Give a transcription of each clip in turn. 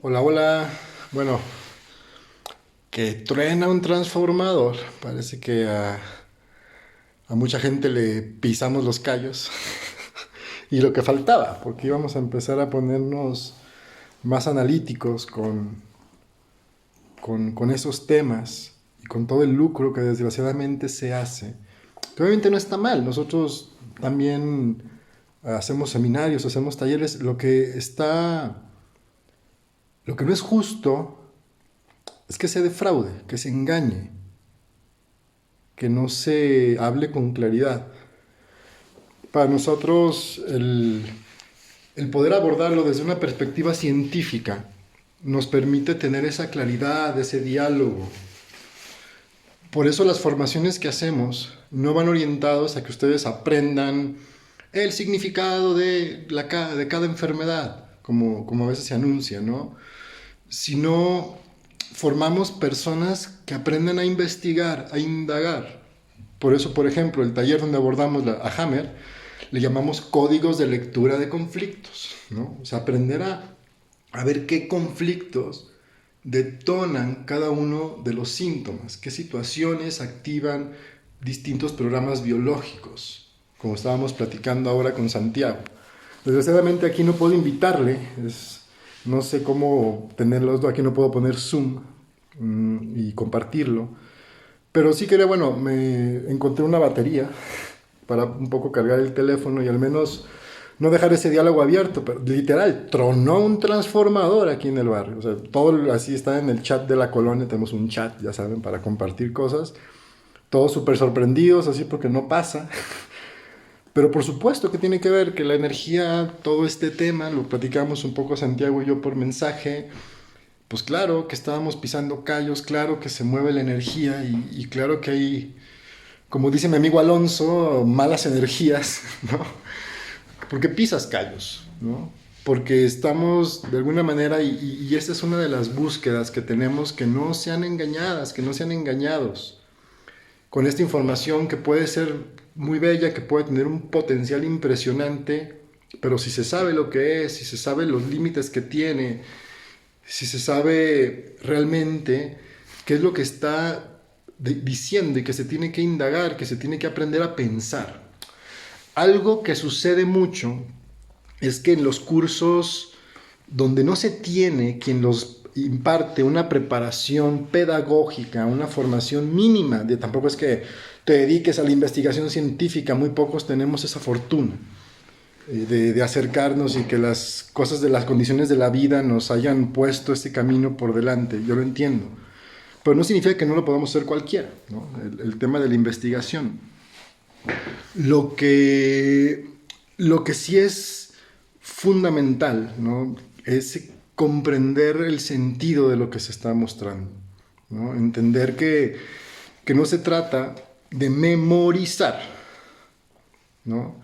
Hola, hola. Bueno, que truena un transformador. Parece que a mucha gente le pisamos los callos. Y lo que faltaba, porque íbamos a empezar a ponernos más analíticos con esos temas y con todo el lucro que desgraciadamente se hace. Que obviamente no está mal. Nosotros también hacemos seminarios, hacemos talleres. Lo que no es justo es que se defraude, que se engañe, que no se hable con claridad. Para nosotros el poder abordarlo desde una perspectiva científica nos permite tener esa claridad, ese diálogo. Por eso las formaciones que hacemos no van orientados a que ustedes aprendan el significado de cada enfermedad, como a veces se anuncia, ¿no? Sino formamos personas que aprendan a investigar, a indagar. Por eso, por ejemplo, el taller donde abordamos a Hammer, le llamamos códigos de lectura de conflictos, ¿no? O sea, aprender a ver qué conflictos detonan cada uno de los síntomas, qué situaciones activan distintos programas biológicos, como estábamos platicando ahora con Santiago. Desgraciadamente aquí no puedo invitarle, no sé cómo tenerlos, aquí no puedo poner Zoom y compartirlo, pero sí quería, bueno, me encontré una batería para un poco cargar el teléfono y al menos no dejar ese diálogo abierto, pero literal, tronó un transformador aquí en el barrio. O sea, todo así está en el chat de la colonia, tenemos un chat, ya saben, para compartir cosas. Todos súper sorprendidos, así porque no pasa. Pero por supuesto que tiene que ver que la energía, todo este tema, lo platicamos un poco Santiago y yo por mensaje, pues claro que estábamos pisando callos, claro que se mueve la energía y claro que hay, como dice mi amigo Alonso, malas energías, ¿no? Porque pisas callos, ¿no? Porque estamos de alguna manera, y esta es una de las búsquedas que tenemos, que no sean engañadas, que no sean engañados con esta información que puede ser muy bella, que puede tener un potencial impresionante, pero si se sabe lo que es, si se sabe los límites que tiene, si se sabe realmente qué es lo que está diciendo y que se tiene que indagar, que se tiene que aprender a pensar. Algo que sucede mucho es que en los cursos donde no se tiene quien los imparte una preparación pedagógica, una formación mínima, tampoco es que te dediques a la investigación científica, muy pocos tenemos esa fortuna de acercarnos y que las cosas de las condiciones de la vida nos hayan puesto ese camino por delante, yo lo entiendo, pero no significa que no lo podamos hacer cualquiera, ¿no? El tema de la investigación. Lo que, lo que sí es fundamental, ¿no? Es comprender el sentido de lo que se está mostrando, ¿no? Entender que no se trata de memorizar, ¿no?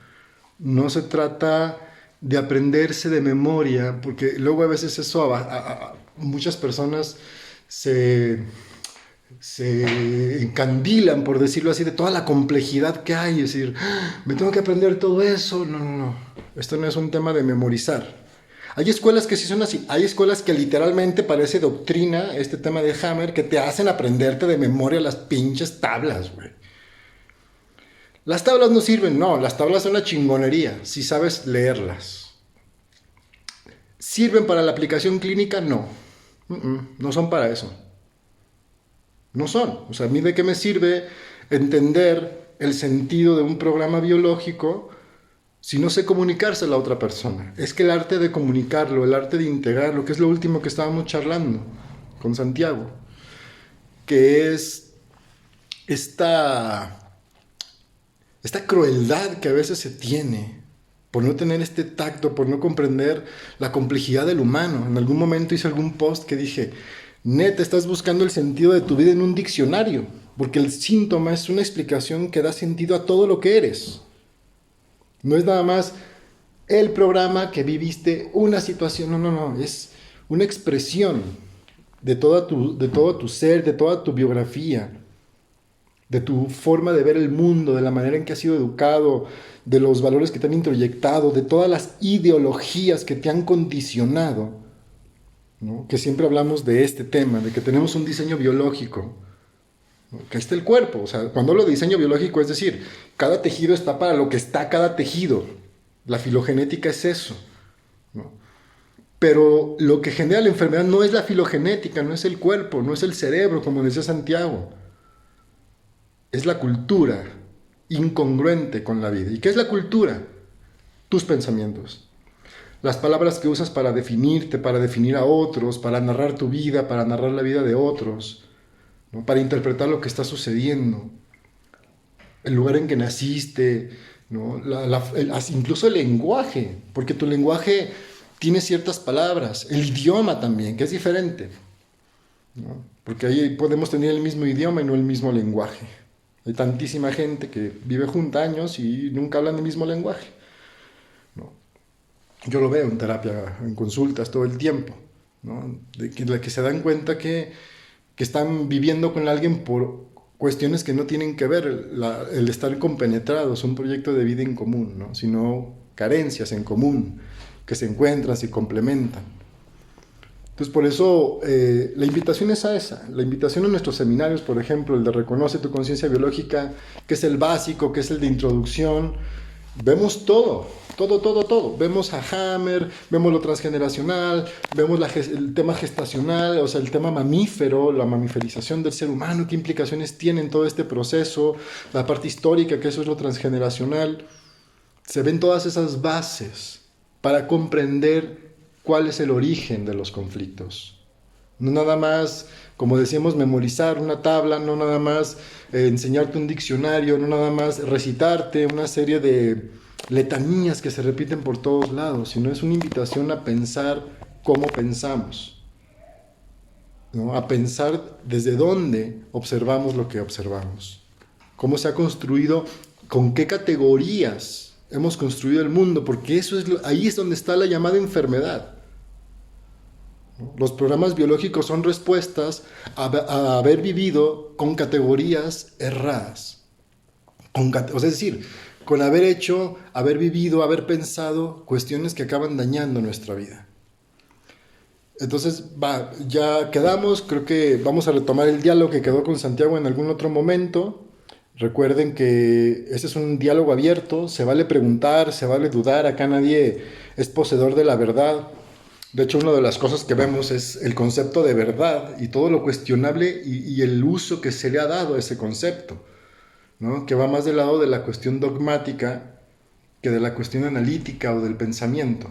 No se trata de aprenderse de memoria, porque luego a veces eso muchas personas se, se encandilan, por decirlo así, de toda la complejidad que hay. Es decir, me tengo que aprender todo eso. No, no, no. Esto no es un tema de memorizar. Hay escuelas que sí son así. Hay escuelas que literalmente parece doctrina, este tema de Hammer, que te hacen aprenderte de memoria las pinches tablas, güey. Las tablas no sirven, no. Las tablas son una chingonería, si sabes leerlas. ¿Sirven para la aplicación clínica? No. No son para eso. No son. O sea, a mí de qué me sirve entender el sentido de un programa biológico si no sé comunicarse a la otra persona. Es que el arte de comunicarlo, el arte de integrarlo, que es lo último que estábamos charlando con Santiago, que es esta, esta crueldad que a veces se tiene por no tener este tacto, por no comprender la complejidad del humano. En algún momento hice algún post que dije, neta, estás buscando el sentido de tu vida en un diccionario, porque el síntoma es una explicación que da sentido a todo lo que eres. No es nada más el programa que viviste, una situación, no, no, no, es una expresión de todo tu ser, de toda tu biografía, de tu forma de ver el mundo, de la manera en que has sido educado, de los valores que te han introyectado, de todas las ideologías que te han condicionado ¿no? Que siempre hablamos de este tema, de que tenemos un diseño biológico, ¿no? Que está el cuerpo. O sea, cuando hablo de diseño biológico, es decir, cada tejido está para lo que está cada tejido. La filogenética es eso, ¿no? Pero lo que genera la enfermedad no es la filogenética, no es el cuerpo, no es el cerebro, como decía Santiago. Es la cultura incongruente con la vida. ¿Y qué es la cultura? Tus pensamientos. Las palabras que usas para definirte, para definir a otros, para narrar tu vida, para narrar la vida de otros, ¿no? Para interpretar lo que está sucediendo, el lugar en que naciste, ¿no? Incluso el lenguaje, porque tu lenguaje tiene ciertas palabras, el idioma también, que es diferente, ¿no? Porque ahí podemos tener el mismo idioma y no el mismo lenguaje. Hay tantísima gente que vive junta años y nunca hablan el mismo lenguaje, ¿no? Yo lo veo en terapia, en consultas todo el tiempo, ¿no? De que se dan cuenta que están viviendo con alguien por cuestiones que no tienen que ver el estar compenetrados, un proyecto de vida en común, ¿no? Sino carencias en común que se encuentran, se complementan. Entonces, por eso la invitación es a esa. La invitación a nuestros seminarios, por ejemplo, el de Reconoce tu conciencia biológica, que es el básico, que es el de introducción. Vemos todo, todo, todo, todo. Vemos a Hammer, vemos lo transgeneracional, vemos el tema gestacional, o sea, el tema mamífero, la mamiferización del ser humano, qué implicaciones tiene en todo este proceso, la parte histórica, que eso es lo transgeneracional. Se ven todas esas bases para comprender cuál es el origen de los conflictos. No nada más, como decíamos, memorizar una tabla, no nada más enseñarte un diccionario, no nada más recitarte una serie de letanías que se repiten por todos lados, sino es una invitación a pensar cómo pensamos, ¿no? A pensar desde dónde observamos lo que observamos, cómo se ha construido, con qué categorías hemos construido el mundo, porque ahí es donde está la llamada enfermedad. Los programas biológicos son respuestas a haber vivido con categorías erradas. Es decir, con haber hecho, haber vivido, haber pensado cuestiones que acaban dañando nuestra vida. Entonces, ya quedamos, creo que vamos a retomar el diálogo que quedó con Santiago en algún otro momento. Recuerden que este es un diálogo abierto, se vale preguntar, se vale dudar, acá nadie es poseedor de la verdad. De hecho, una de las cosas que vemos es el concepto de verdad y todo lo cuestionable y el uso que se le ha dado a ese concepto, ¿no? Que va más del lado de la cuestión dogmática que de la cuestión analítica o del pensamiento.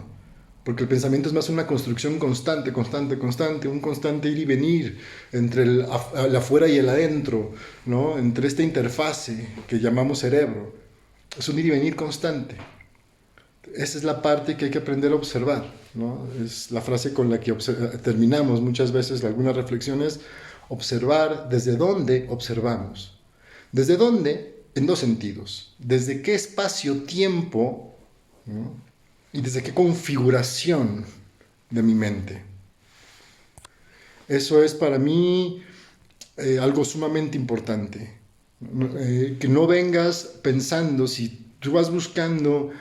Porque el pensamiento es más una construcción constante, constante, constante, un constante ir y venir entre el afuera y el adentro, ¿no? Entre esta interfase que llamamos cerebro. Es un ir y venir constante. Esa es la parte que hay que aprender a observar, ¿no? Es la frase con la que terminamos muchas veces algunas reflexiones: observar desde dónde observamos. ¿Desde dónde? En dos sentidos. ¿Desde qué espacio-tiempo, ¿no? Y desde qué configuración de mi mente? Eso es para mí algo sumamente importante. Que no vengas pensando, si tú vas buscando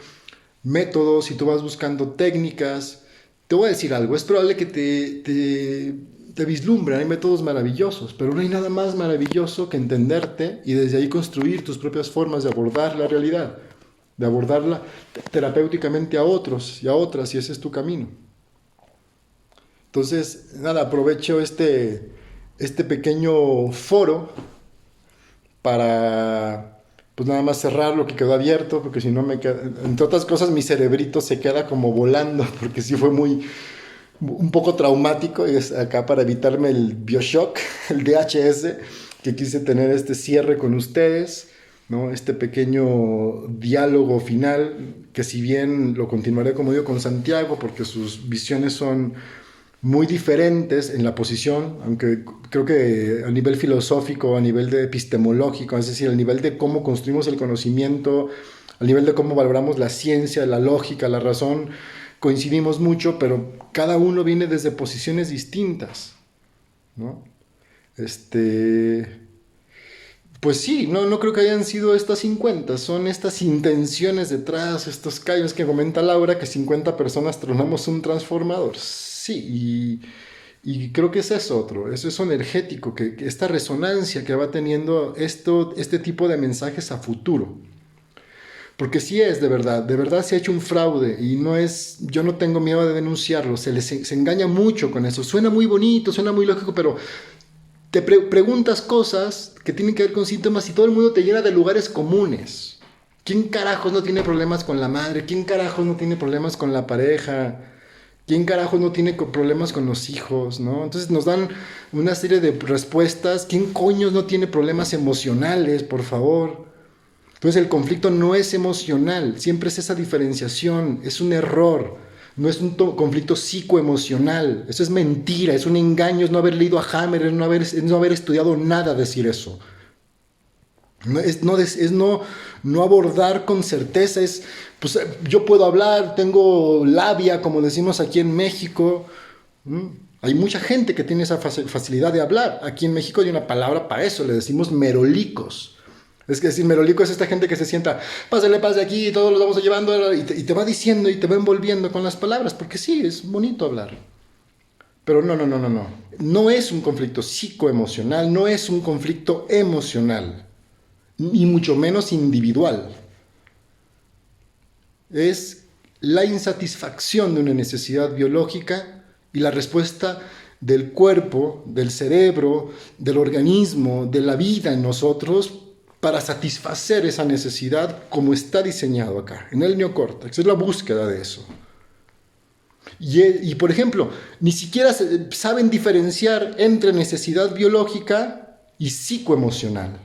métodos, si tú vas buscando técnicas, te voy a decir algo, es probable que te vislumbren, hay métodos maravillosos, pero no hay nada más maravilloso que entenderte y desde ahí construir tus propias formas de abordar la realidad, de abordarla terapéuticamente a otros y a otras, y ese es tu camino. Entonces, nada, aprovecho este pequeño foro para, pues nada más cerrar lo que quedó abierto, porque si no entre otras cosas, mi cerebrito se queda como volando, porque sí fue un poco traumático, y es acá para evitarme el BioShock, el DHS, que quise tener este cierre con ustedes, ¿no? Este pequeño diálogo final, que si bien lo continuaré, como digo, con Santiago, porque sus visiones son muy diferentes en la posición, aunque creo que a nivel filosófico, a nivel de epistemológico, es decir, a nivel de cómo construimos el conocimiento, a nivel de cómo valoramos la ciencia, la lógica, la razón, coincidimos mucho, pero cada uno viene desde posiciones distintas, ¿no? Pues sí, no creo que hayan sido estas 50, son estas intenciones detrás, estos callos que comenta Laura, que 50 personas tronamos un transformador. Sí, Y creo que ese es otro, eso es energético, que esta resonancia que va teniendo este tipo de mensajes a futuro. Porque sí es de verdad se ha hecho un fraude y no es, yo no tengo miedo de denunciarlo, se engaña mucho con eso, suena muy bonito, suena muy lógico, pero te preguntas cosas que tienen que ver con síntomas y todo el mundo te llena de lugares comunes. ¿Quién carajos no tiene problemas con la madre? ¿Quién carajos no tiene problemas con la pareja? ¿Quién carajos no tiene problemas con los hijos? ¿No? Entonces nos dan una serie de respuestas. ¿Quién coños no tiene problemas emocionales, por favor? Entonces el conflicto no es emocional, siempre es esa diferenciación, es un error, no es un conflicto psicoemocional, eso es mentira, es un engaño, es no haber leído a Hammer, es no haber estudiado nada decir eso. No abordar con certeza, pues yo puedo hablar, tengo labia, como decimos aquí en México. Hay mucha gente que tiene esa facilidad de hablar. Aquí en México hay una palabra para eso, le decimos merolicos. Es que decir, merolico es esta gente que se sienta, pásale aquí, todos los vamos llevando, y te va diciendo y te va envolviendo con las palabras, porque sí, es bonito hablar. Pero no. No es un conflicto psicoemocional, no es un conflicto emocional, ni mucho menos individual. Es la insatisfacción de una necesidad biológica y la respuesta del cuerpo, del cerebro, del organismo, de la vida en nosotros para satisfacer esa necesidad como está diseñado acá, en el neocórtex. Es la búsqueda de eso. Y por ejemplo, ni siquiera saben diferenciar entre necesidad biológica y psicoemocional.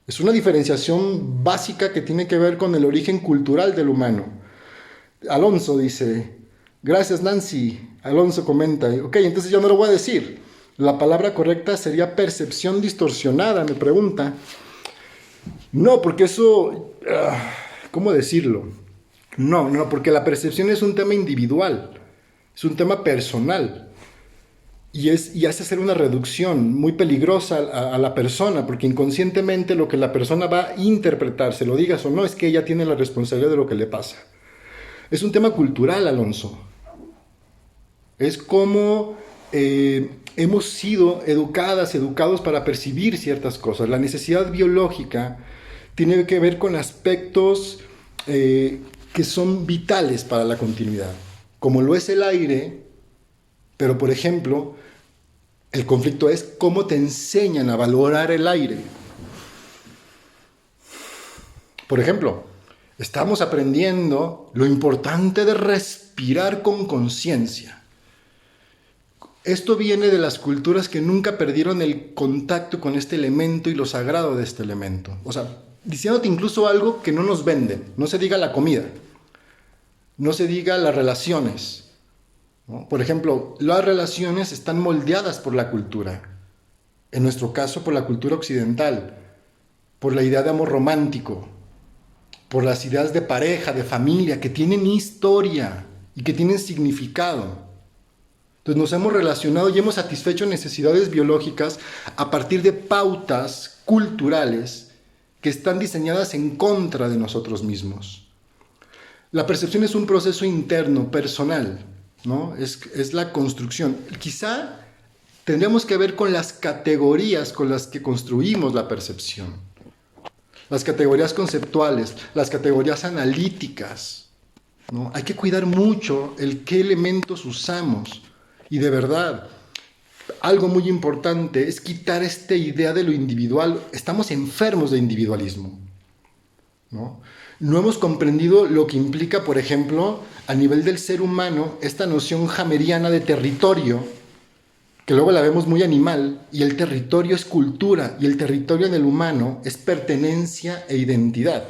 Es una diferenciación básica que tiene que ver con el origen cultural del humano. Alonso dice, gracias Nancy. Alonso comenta, ok, entonces yo no lo voy a decir. La palabra correcta sería percepción distorsionada, me pregunta. No, porque eso, ¿cómo decirlo? No, porque la percepción es un tema individual, es un tema personal. Y hace hacer una reducción muy peligrosa a la persona, porque inconscientemente lo que la persona va a interpretar, se lo digas o no, es que ella tiene la responsabilidad de lo que le pasa. Es un tema cultural, Alonso. Es como hemos sido educados para percibir ciertas cosas. La necesidad biológica tiene que ver con aspectos que son vitales para la continuidad, como lo es el aire, pero por ejemplo, el conflicto es cómo te enseñan a valorar el aire. Por ejemplo, estamos aprendiendo lo importante de respirar con conciencia. Esto viene de las culturas que nunca perdieron el contacto con este elemento y lo sagrado de este elemento. O sea, diciéndote incluso algo que no nos venden. No se diga la comida, no se diga las relaciones, ¿no? Por ejemplo, las relaciones están moldeadas por la cultura. En nuestro caso, por la cultura occidental, por la idea de amor romántico, por las ideas de pareja, de familia, que tienen historia y que tienen significado. Entonces nos hemos relacionado y hemos satisfecho necesidades biológicas a partir de pautas culturales que están diseñadas en contra de nosotros mismos. La percepción es un proceso interno, personal, ¿no? Es la construcción. Quizá tendríamos que ver con las categorías con las que construimos la percepción. Las categorías conceptuales, las categorías analíticas, ¿no? Hay que cuidar mucho qué elementos usamos. Y de verdad, algo muy importante es quitar esta idea de lo individual. Estamos enfermos de individualismo, ¿no? No hemos comprendido lo que implica, por ejemplo, a nivel del ser humano, esta noción hameriana de territorio, que luego la vemos muy animal, y el territorio es cultura, y el territorio en el humano es pertenencia e identidad.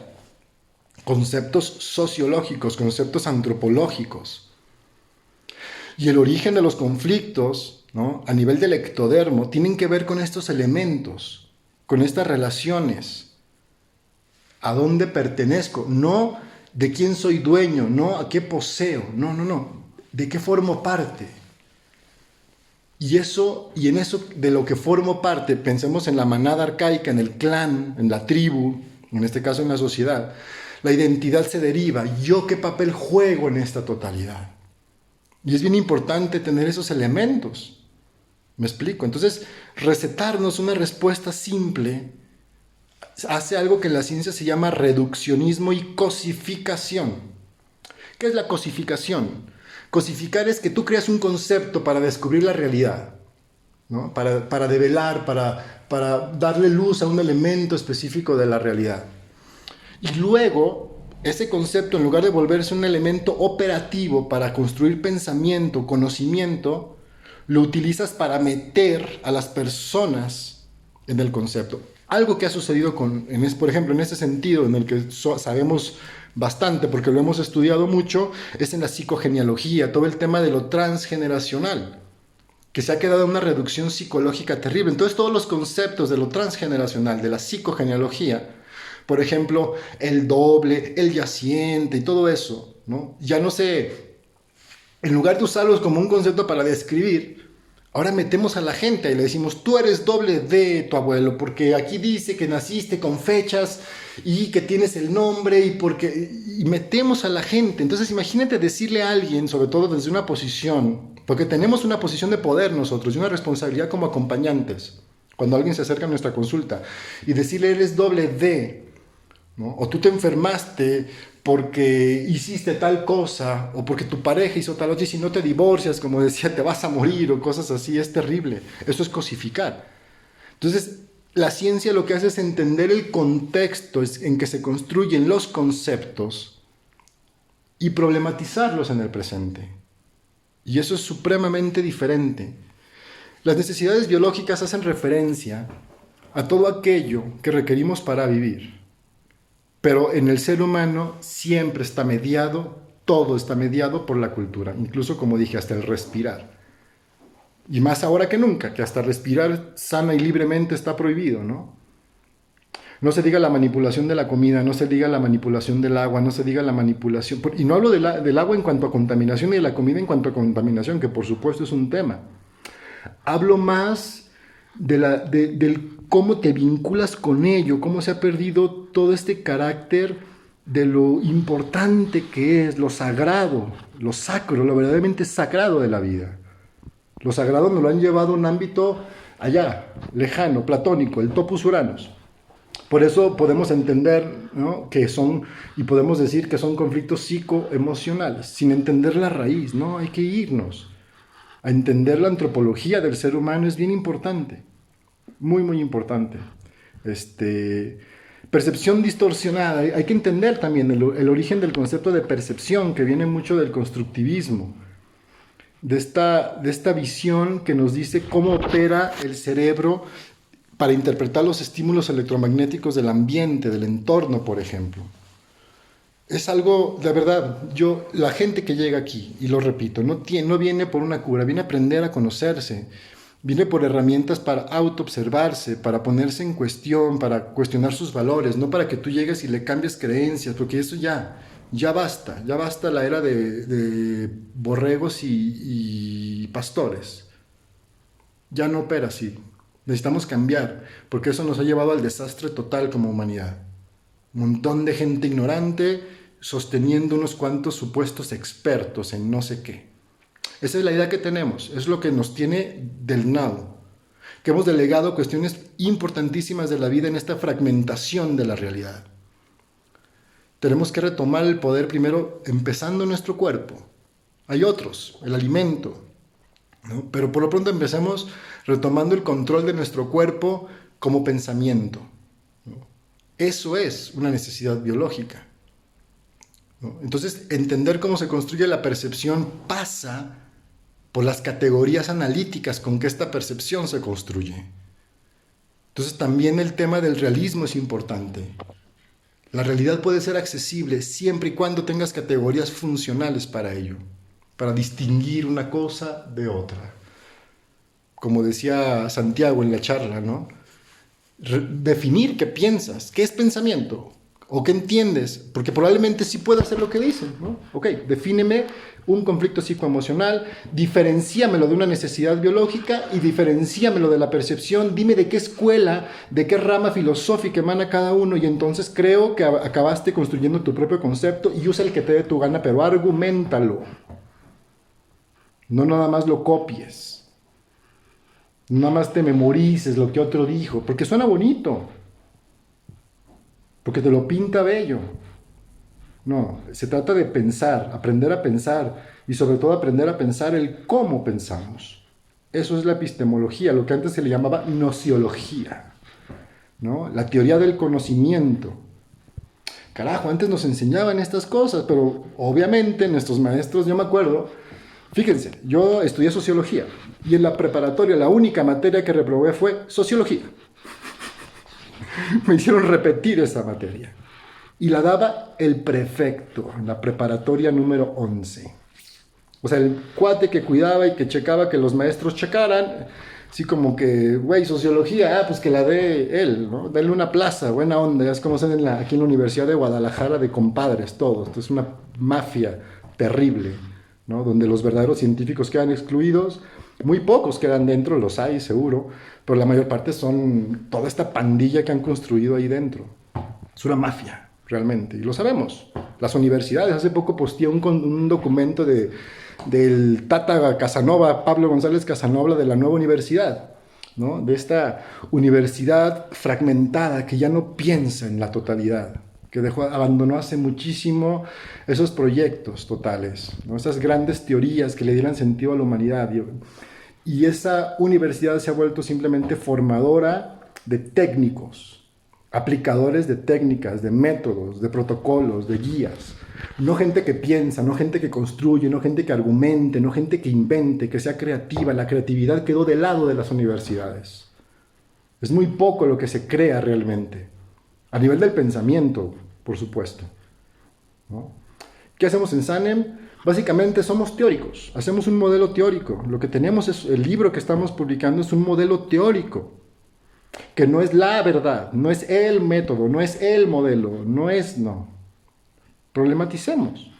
Conceptos sociológicos, conceptos antropológicos. Y el origen de los conflictos, ¿no? A nivel del ectodermo, tienen que ver con estos elementos, con estas relaciones. ¿A dónde pertenezco? No de quién soy dueño, no a qué poseo, no. ¿De qué formo parte? Y en eso de lo que formo parte, pensemos en la manada arcaica, en el clan, en la tribu, en este caso en la sociedad, la identidad se deriva. ¿Yo qué papel juego en esta totalidad? Y es bien importante tener esos elementos. ¿Me explico? Entonces, recetarnos una respuesta simple hace algo que en la ciencia se llama reduccionismo y cosificación. ¿Qué es la cosificación? Cosificar es que tú creas un concepto para descubrir la realidad, ¿no? Para develar, para darle luz a un elemento específico de la realidad. Y luego, ese concepto, en lugar de volverse un elemento operativo para construir pensamiento, conocimiento, lo utilizas para meter a las personas en el concepto. Algo que ha sucedido por ejemplo, en ese sentido, en el que sabemos bastante, porque lo hemos estudiado mucho, es en la psicogenealogía, todo el tema de lo transgeneracional, que se ha quedado en una reducción psicológica terrible. Entonces, todos los conceptos de lo transgeneracional, de la psicogenealogía, por ejemplo, el doble, el yaciente y todo eso, ¿no? Ya no sé, en lugar de usarlos como un concepto para describir, ahora metemos a la gente y le decimos, tú eres doble de tu abuelo, porque aquí dice que naciste con fechas y que tienes el nombre y metemos a la gente. Entonces imagínate decirle a alguien, sobre todo desde una posición, porque tenemos una posición de poder nosotros y una responsabilidad como acompañantes, cuando alguien se acerca a nuestra consulta, y decirle eres doble de, ¿no? O tú te enfermaste porque hiciste tal cosa, o porque tu pareja hizo tal otra, y si no te divorcias, como decía, te vas a morir, o cosas así, es terrible. Eso es cosificar. Entonces, la ciencia lo que hace es entender el contexto en que se construyen los conceptos y problematizarlos en el presente. Y eso es supremamente diferente. Las necesidades biológicas hacen referencia a todo aquello que requerimos para vivir. Pero en el ser humano siempre está mediado, todo está mediado por la cultura, incluso como dije, hasta el respirar. Y más ahora que nunca, que hasta respirar sana y libremente está prohibido, ¿no? No se diga la manipulación de la comida, no se diga la manipulación del agua, no se diga la manipulación... Y no hablo del agua en cuanto a contaminación y de la comida en cuanto a contaminación, que por supuesto es un tema. Hablo más del cómo te vinculas con ello, cómo se ha perdido todo este carácter de lo importante que es, lo sagrado, lo sacro, lo verdaderamente sagrado de la vida. Lo sagrado nos lo han llevado a un ámbito allá, lejano, platónico, el topus Uranus. Por eso podemos entender, ¿no?, que son, y podemos decir que son conflictos psicoemocionales, sin entender la raíz, ¿no? Hay que irnos a entender la antropología del ser humano, es bien importante, muy, muy importante. Percepción distorsionada, hay que entender también el origen del concepto de percepción, que viene mucho del constructivismo, de esta visión que nos dice cómo opera el cerebro para interpretar los estímulos electromagnéticos del ambiente, del entorno, por ejemplo. Es algo, de verdad, la gente que llega aquí, y lo repito, no viene por una cura, viene a aprender a conocerse, viene por herramientas para autoobservarse, para ponerse en cuestión, para cuestionar sus valores, no para que tú llegues y le cambies creencias, porque eso ya basta la era de borregos y pastores. Ya no opera así. Necesitamos cambiar, porque eso nos ha llevado al desastre total como humanidad. Un montón de gente ignorante sosteniendo unos cuantos supuestos expertos en no sé qué. Esa es la idea que tenemos, es lo que nos tiene del nado, que hemos delegado cuestiones importantísimas de la vida en esta fragmentación de la realidad. Tenemos que retomar el poder primero empezando en nuestro cuerpo. Hay otros, el alimento, ¿no? Pero por lo pronto empecemos retomando el control de nuestro cuerpo como pensamiento, ¿no? Eso es una necesidad biológica, ¿no? Entonces, entender cómo se construye la percepción pasa por las categorías analíticas con que esta percepción se construye. Entonces, también el tema del realismo es importante. La realidad puede ser accesible siempre y cuando tengas categorías funcionales para ello, para distinguir una cosa de otra. Como decía Santiago en la charla, ¿no? Definir qué piensas, qué es pensamiento o qué entiendes, porque probablemente sí pueda hacer lo que dicen, ¿no? Ok, defíneme un conflicto psicoemocional, diferenciámelo de una necesidad biológica y diferenciámelo de la percepción, dime de qué escuela, de qué rama filosófica emana cada uno, y entonces creo que acabaste construyendo tu propio concepto y usa el que te dé tu gana, pero argumentalo. No nada más lo copies. No nada más te memorices lo que otro dijo, porque suena bonito, porque te lo pinta bello. No, se trata de pensar, aprender a pensar y sobre todo aprender a pensar el cómo pensamos. Eso es la epistemología, lo que antes se le llamaba nociología, ¿no? La teoría del conocimiento. Carajo, antes nos enseñaban estas cosas, pero obviamente nuestros maestros, yo me acuerdo, fíjense, yo estudié sociología y en la preparatoria la única materia que reprobé fue sociología. Me hicieron repetir esa materia. Y la daba el prefecto, en la preparatoria número 11. O sea, el cuate que cuidaba y que checaba que los maestros checaran, así como que, güey, sociología, pues que la dé él, ¿no? Denle una plaza, buena onda, es como hacen aquí en la Universidad de Guadalajara de compadres todos. Esto es una mafia terrible, ¿no? Donde los verdaderos científicos quedan excluidos, muy pocos quedan dentro, los hay seguro, pero la mayor parte son toda esta pandilla que han construido ahí dentro. Es una mafia realmente, y lo sabemos. Las universidades, hace poco posteé un documento del Tata Casanova, Pablo González Casanova, de la nueva universidad, ¿no? De esta universidad fragmentada que ya no piensa en la totalidad, que abandonó hace muchísimo esos proyectos totales, ¿no? Esas grandes teorías que le dieran sentido a la humanidad. Y esa universidad se ha vuelto simplemente formadora de técnicos, aplicadores de técnicas, de métodos, de protocolos, de guías. No gente que piensa, no gente que construye, no gente que argumente, no gente que invente, que sea creativa. La creatividad quedó del lado de las universidades. Es muy poco lo que se crea realmente. A nivel del pensamiento, por supuesto, ¿no? ¿Qué hacemos en Sanem? Básicamente somos teóricos, hacemos un modelo teórico. Lo que tenemos es, el libro que estamos publicando es un modelo teórico, que no es la verdad, no es el método, no es el modelo, no. Problematicemos,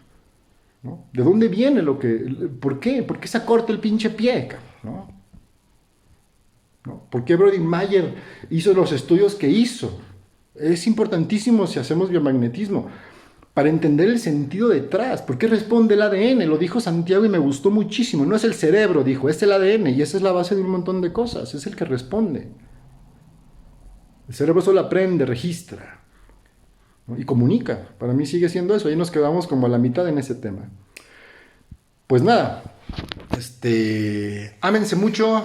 ¿no? ¿De dónde viene lo que...? ¿Por qué? ¿Por qué se acorta el pinche pie, ¿no? ¿No? ¿Por qué Brody Mayer hizo los estudios que hizo? Es importantísimo si hacemos biomagnetismo, para entender el sentido detrás. ¿Por qué responde el ADN? Lo dijo Santiago y me gustó muchísimo. No es el cerebro, dijo, es el ADN, y esa es la base de un montón de cosas, es el que responde. El cerebro solo aprende, registra, ¿no? Y comunica. Para mí sigue siendo eso. Ahí nos quedamos como a la mitad en ese tema. Pues nada, ámense mucho,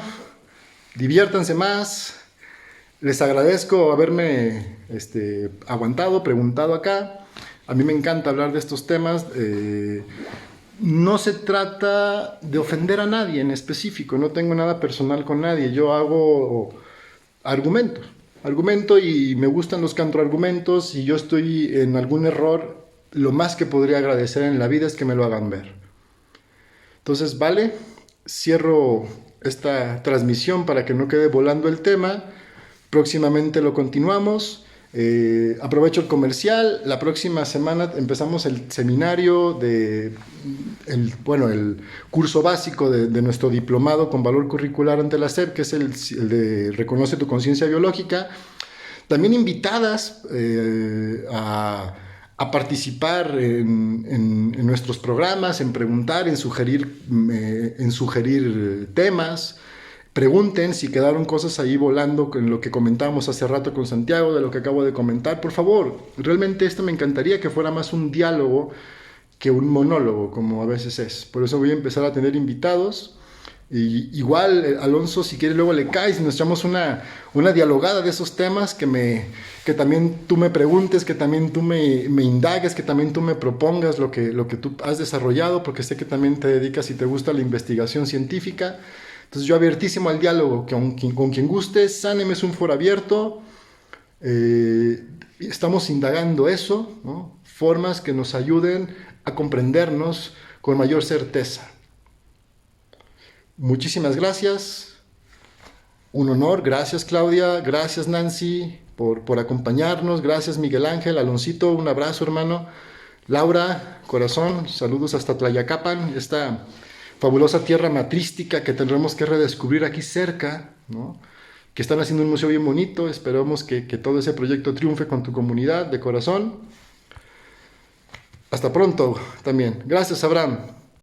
diviértanse más. Les agradezco haberme aguantado, preguntado acá. A mí me encanta hablar de estos temas. No se trata de ofender a nadie en específico. No tengo nada personal con nadie. Yo hago argumento y me gustan los contraargumentos. Si yo estoy en algún error, lo más que podría agradecer en la vida es que me lo hagan ver. Entonces, vale, cierro esta transmisión para que no quede volando el tema. Próximamente lo continuamos. Aprovecho el comercial. La próxima semana empezamos el seminario el curso básico de nuestro diplomado con valor curricular ante la SEP, que es el de Reconoce tu conciencia biológica. También invitadas a participar en nuestros programas, en preguntar, en sugerir temas. Pregunten si quedaron cosas ahí volando con lo que comentábamos hace rato con Santiago, de lo que acabo de comentar. Por favor, realmente esto me encantaría que fuera más un diálogo que un monólogo, como a veces es. Por eso voy a empezar a tener invitados. Y igual, Alonso, si quieres luego le caes y nos echamos una dialogada de esos temas, que también tú me preguntes, que también tú me indagues, que también tú me propongas lo que tú has desarrollado, porque sé que también te dedicas y te gusta la investigación científica. Entonces yo abiertísimo al diálogo, con quien guste. Sanem es un foro abierto. Estamos indagando eso, ¿no? Formas que nos ayuden a comprendernos con mayor certeza. Muchísimas gracias. Un honor. Gracias, Claudia. Gracias, Nancy, por acompañarnos. Gracias, Miguel Ángel. Aloncito, un abrazo, hermano. Laura, corazón, saludos hasta Tlayacapan, esta fabulosa tierra matrística que tendremos que redescubrir aquí cerca, ¿no? Que están haciendo un museo bien bonito. Esperamos que todo ese proyecto triunfe con tu comunidad de corazón. Hasta pronto también. Gracias, Abraham.